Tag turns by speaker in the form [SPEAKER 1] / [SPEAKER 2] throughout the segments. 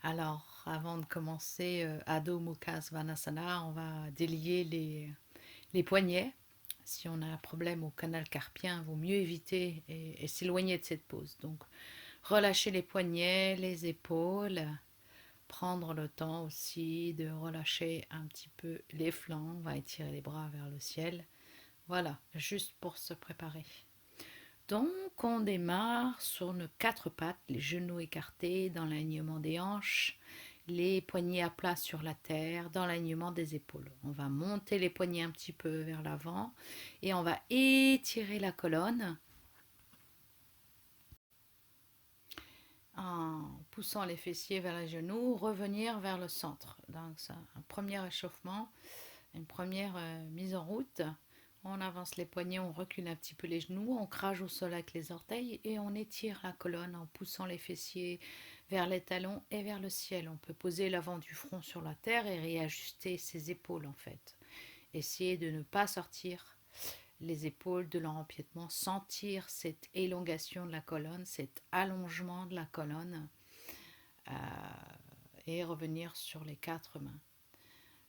[SPEAKER 1] Alors, avant de commencer Adho Mukha Svanasana, on va délier les poignets. Si on a un problème au canal carpien, il vaut mieux éviter et s'éloigner de cette pose. Donc, relâcher les poignets, les épaules, prendre le temps aussi de relâcher un petit peu les flancs. On va étirer les bras vers le ciel. Voilà, juste pour se préparer. Donc, on démarre sur nos quatre pattes, les genoux écartés dans l'alignement des hanches, les poignets à plat sur la terre, dans l'alignement des épaules. On va monter les poignets un petit peu vers l'avant et on va étirer la colonne en poussant les fessiers vers les genoux, revenir vers le centre. Donc, ça, un premier échauffement, une première mise en route. On avance les poignets, on recule un petit peu les genoux, on crage au sol avec les orteils et on étire la colonne en poussant les fessiers vers les talons et vers le ciel. On peut poser l'avant du front sur la terre et réajuster ses épaules en fait. Essayez de ne pas sortir les épaules de leur empiètement, sentir cette élongation de la colonne, cet allongement de la colonne euh, et revenir sur les quatre mains.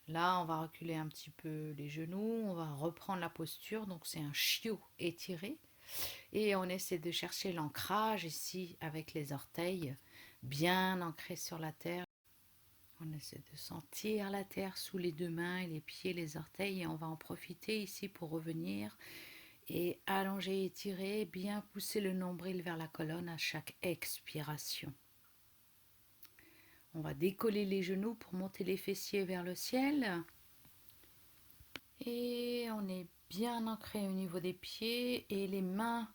[SPEAKER 1] Là, on va reculer un petit peu les genoux, on va reprendre la posture, donc c'est un chiot étiré. Et on essaie de chercher l'ancrage ici avec les orteils bien ancrés sur la terre. On essaie de sentir la terre sous les deux mains, les pieds, les orteils et on va en profiter ici pour revenir et allonger, étirer, bien pousser le nombril vers la colonne à chaque expiration. On va décoller les genoux pour monter les fessiers vers le ciel. Et on est bien ancré au niveau des pieds et les mains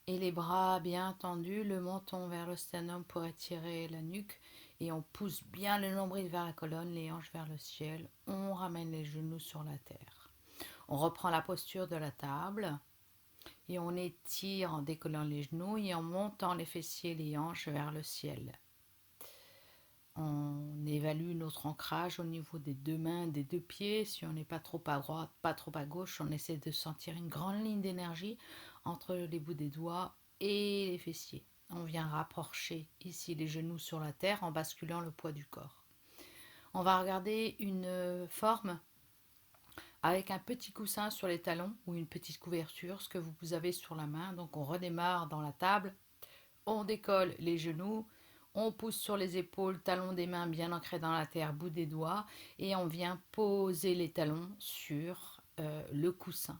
[SPEAKER 1] et les bras bien tendus, le menton vers le sternum pour étirer la nuque. Et on pousse bien le nombril vers la colonne, les hanches vers le ciel. On ramène les genoux sur la terre. On reprend la posture de la table et on étire en décollant les genoux et en montant les fessiers et les hanches vers le ciel. On évalue notre ancrage au niveau des deux mains, des deux pieds. Si on n'est pas trop à droite, pas trop à gauche, on essaie de sentir une grande ligne d'énergie entre les bouts des doigts et les fessiers. On vient rapprocher ici les genoux sur la terre en basculant le poids du corps. On va regarder une forme avec un petit coussin sur les talons ou une petite couverture, ce que vous avez sur la main. Donc on redémarre dans la table, on décolle les genoux, on pousse sur les épaules, talons des mains bien ancrés dans la terre, bout des doigts, et on vient poser les talons sur le coussin.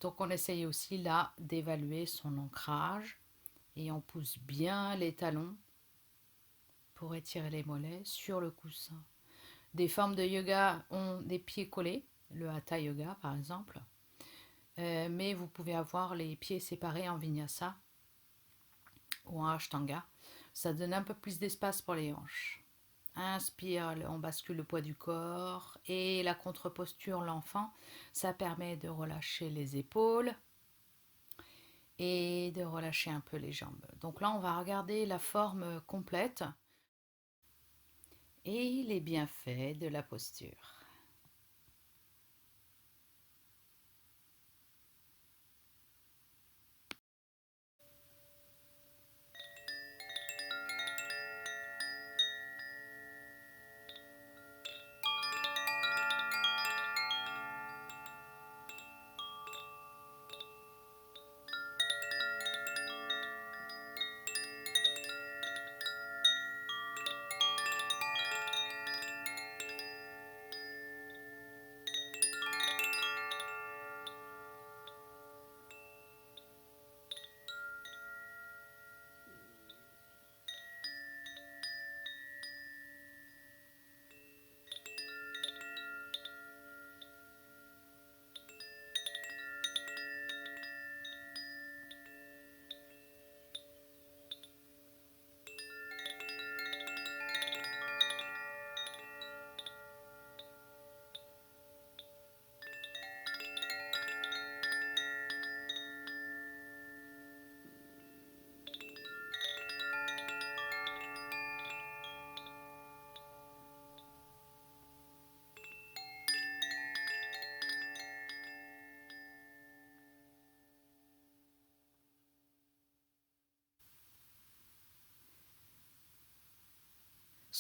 [SPEAKER 1] Donc on essaye aussi là d'évaluer son ancrage et on pousse bien les talons pour étirer les mollets sur le coussin. Des formes de yoga ont des pieds collés, le hatha yoga par exemple, mais vous pouvez avoir les pieds séparés en vinyasa ou en ashtanga. Ça donne un peu plus d'espace pour les hanches. Inspire, on bascule le poids du corps et la contre-posture, l'enfant, ça permet de relâcher les épaules et de relâcher un peu les jambes. Donc là, on va regarder la forme complète et les bienfaits de la posture.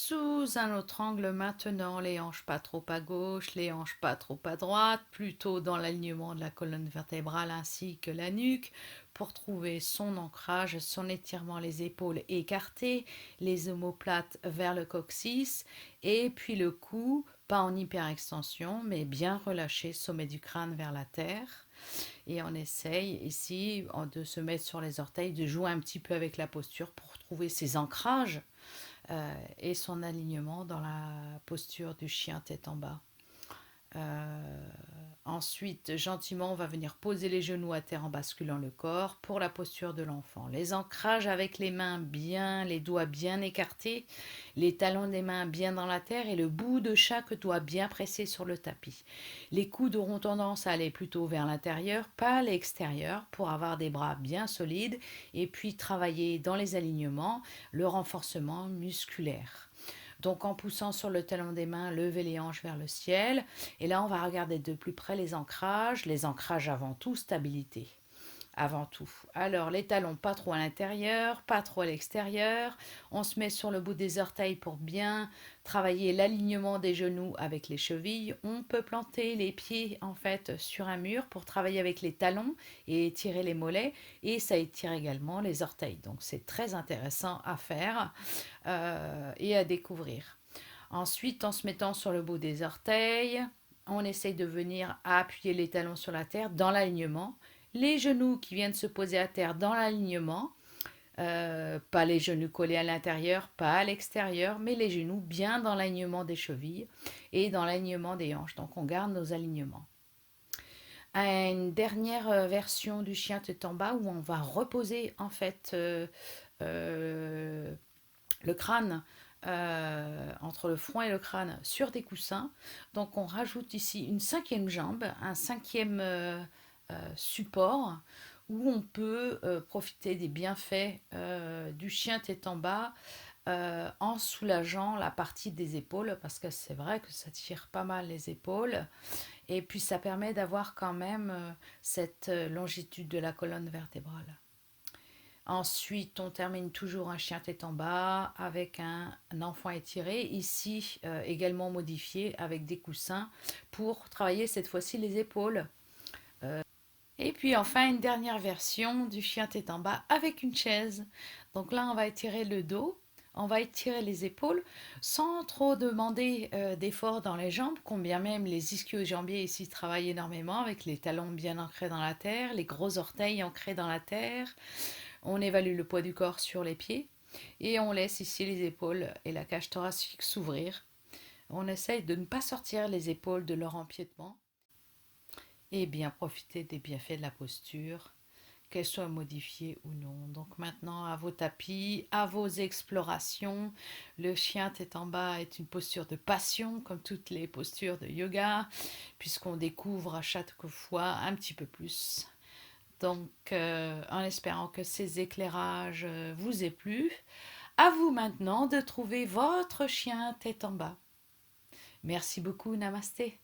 [SPEAKER 1] Sous un autre angle maintenant, les hanches pas trop à gauche, les hanches pas trop à droite, plutôt dans l'alignement de la colonne vertébrale ainsi que la nuque, pour trouver son ancrage, son étirement, les épaules écartées, les omoplates vers le coccyx, et puis le cou, pas en hyperextension, mais bien relâché, sommet du crâne vers la terre. Et on essaye ici de se mettre sur les orteils, de jouer un petit peu avec la posture pour trouver ses ancrages et son alignement dans la posture du chien tête en bas. Euh, Ensuite, gentiment, on va venir poser les genoux à terre en basculant le corps pour la posture de l'enfant. Les ancrages avec les mains bien, les doigts bien écartés, les talons des mains bien dans la terre et le bout de chaque doigt bien pressé sur le tapis. Les coudes auront tendance à aller plutôt vers l'intérieur, pas à l'extérieur, pour avoir des bras bien solides et puis travailler dans les alignements, le renforcement musculaire. Donc en poussant sur le talon des mains, levez les hanches vers le ciel. Et là, on va regarder de plus près les ancrages. Les ancrages avant tout, stabilité. Avant tout. Alors les talons pas trop à l'intérieur, pas trop à l'extérieur. On se met sur le bout des orteils pour bien travailler l'alignement des genoux avec les chevilles. On peut planter les pieds en fait sur un mur pour travailler avec les talons et étirer les mollets. Et ça étire également les orteils. Donc c'est très intéressant à faire et à découvrir. Ensuite, en se mettant sur le bout des orteils, on essaye de venir appuyer les talons sur la terre dans l'alignement. Les genoux qui viennent se poser à terre dans l'alignement. Pas les genoux collés à l'intérieur, pas à l'extérieur, mais les genoux bien dans l'alignement des chevilles et dans l'alignement des hanches. Donc on garde nos alignements. Une dernière version du chien tête en bas où on va reposer en fait le crâne entre le front et le crâne sur des coussins. Donc on rajoute ici une cinquième jambe, un cinquième support où on peut profiter des bienfaits du chien tête en bas en soulageant la partie des épaules parce que c'est vrai que ça tire pas mal les épaules et puis ça permet d'avoir quand même cette longitude de la colonne vertébrale. Ensuite, on termine toujours un chien tête en bas avec un enfant étiré, ici également modifié avec des coussins pour travailler cette fois-ci les épaules. Et puis enfin, une dernière version du chien tête en bas avec une chaise. Donc là, on va étirer le dos, on va étirer les épaules sans trop demander d'effort dans les jambes, combien même les ischio-jambiers ici travaillent énormément avec les talons bien ancrés dans la terre, les gros orteils ancrés dans la terre. On évalue le poids du corps sur les pieds et on laisse ici les épaules et la cage thoracique s'ouvrir. On essaye de ne pas sortir les épaules de leur empiètement et bien profiter des bienfaits de la posture, qu'elle soit modifiée ou non. Donc maintenant, à vos tapis, à vos explorations, le chien tête en bas est une posture de passion, comme toutes les postures de yoga, puisqu'on découvre à chaque fois un petit peu plus. Donc, en espérant que ces éclairages vous aient plu, à vous maintenant de trouver votre chien tête en bas. Merci beaucoup, namasté.